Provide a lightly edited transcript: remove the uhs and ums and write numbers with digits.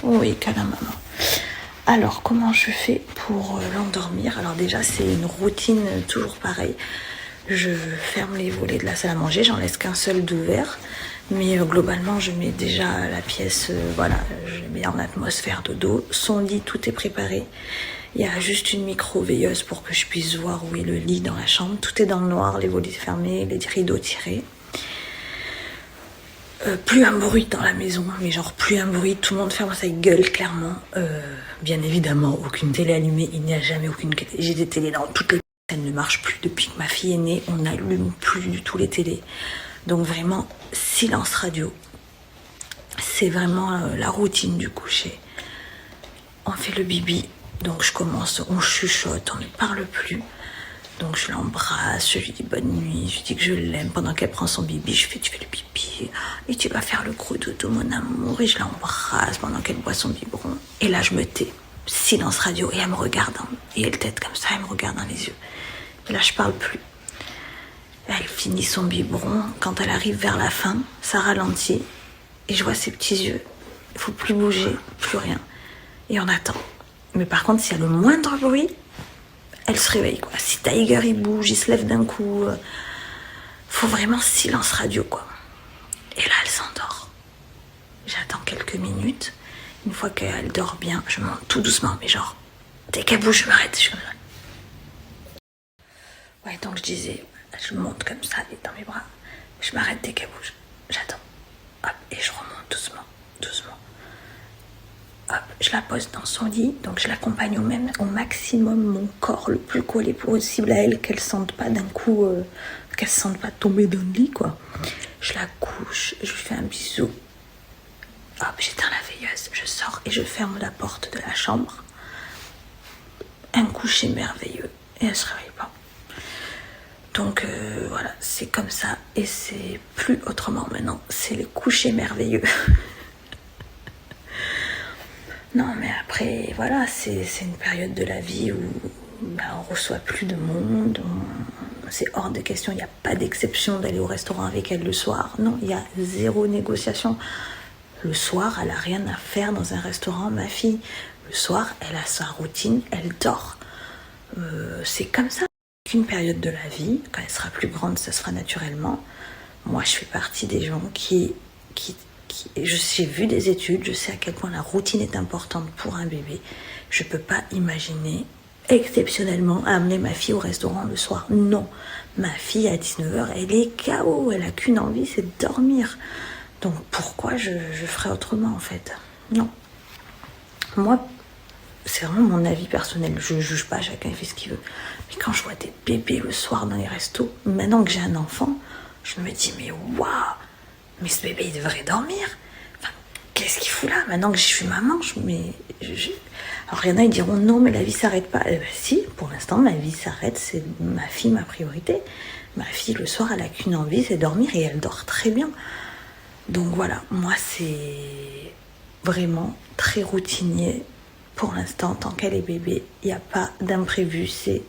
Oui, câlin maman. Alors, comment je fais pour l'endormir? Alors déjà, c'est une routine toujours pareille. Je ferme les volets de la salle à manger, j'en laisse qu'un seul d'ouvert. Mais globalement, je mets déjà la pièce, voilà, je mets en atmosphère dodo. Son lit, tout est préparé. Il y a juste une micro-veilleuse pour que je puisse voir où est le lit dans la chambre. Tout est dans le noir, les volets fermés, les rideaux tirés. Plus un bruit dans la maison, mais genre plus un bruit, tout le monde ferme sa gueule clairement. Bien évidemment, aucune télé allumée, il n'y a jamais aucune télé. J'ai des télés dans toutes les... Elles ne marchent plus depuis que ma fille est née, on n'allume plus du tout les télés. Donc vraiment, silence radio. C'est vraiment la routine du coucher. On fait le bibi, donc je commence, on chuchote, on ne parle plus. Donc je l'embrasse, je lui dis bonne nuit, je lui dis que je l'aime. Pendant qu'elle prend son bibi, je fais tu fais le pipi et tu vas faire le gros dodo mon amour. Et je l'embrasse pendant qu'elle boit son biberon. Et là je me tais, silence radio, et elle me regarde, et elle tête comme ça, elle me regarde dans les yeux. Et là je parle plus. Elle finit son biberon, quand elle arrive vers la fin, ça ralentit. Et je vois ses petits yeux, il faut plus bouger, plus rien. Et on attend. Mais par contre s'il y a le moindre bruit, elle se réveille, quoi. Si Tiger il bouge, il se lève d'un coup, faut vraiment silence radio, quoi. Et là elle s'endort. J'attends quelques minutes. Une fois qu'elle dort bien, je monte tout doucement, mais genre dès qu'elle bouge, je m'arrête. Ouais, donc je disais, je monte comme ça, elle est dans mes bras. Je m'arrête dès qu'elle bouge. J'attends. Hop, et je remonte doucement, doucement. Hop, je la pose dans son lit, donc je l'accompagne au maximum mon corps le plus collé possible à elle, qu'elle sente pas d'un coup, qu'elle se sente pas tomber dans le lit, quoi. Je la couche, je lui fais un bisou. Hop, j'éteins la veilleuse, je sors et je ferme la porte de la chambre. Un coucher merveilleux et elle se réveille pas. Donc voilà, c'est comme ça et c'est plus autrement maintenant, c'est le coucher merveilleux. Non, mais après, voilà, c'est une période de la vie où on reçoit plus de monde, c'est hors de question, il n'y a pas d'exception d'aller au restaurant avec elle le soir. Non, il y a zéro négociation. Le soir, elle n'a rien à faire dans un restaurant, ma fille. Le soir, elle a sa routine, elle dort. C'est comme ça. Qu'une période de la vie, quand elle sera plus grande, ça sera naturellement. Moi, je fais partie des gens j'ai vu des études, je sais à quel point la routine est importante pour un bébé. Je peux pas imaginer exceptionnellement amener ma fille au restaurant le soir. Non, ma fille à 19h, elle est KO, elle a qu'une envie, c'est de dormir. Donc pourquoi je ferais autrement en fait? Non. Moi, c'est vraiment mon avis personnel, je juge pas, chacun fait ce qu'il veut. Mais quand je vois des bébés le soir dans les restos, maintenant que j'ai un enfant, je me dis mais waouh, mais ce bébé il devrait dormir. Enfin, qu'est-ce qu'il fout là? Maintenant que je suis maman, alors il y en a ils diront non mais la vie s'arrête pas. Eh ben si, pour l'instant ma vie s'arrête, c'est ma fille ma priorité. Ma fille le soir elle a qu'une envie, c'est dormir et elle dort très bien. Donc voilà, moi c'est vraiment très routinier. Pour l'instant, tant qu'elle est bébé, il n'y a pas d'imprévu, c'est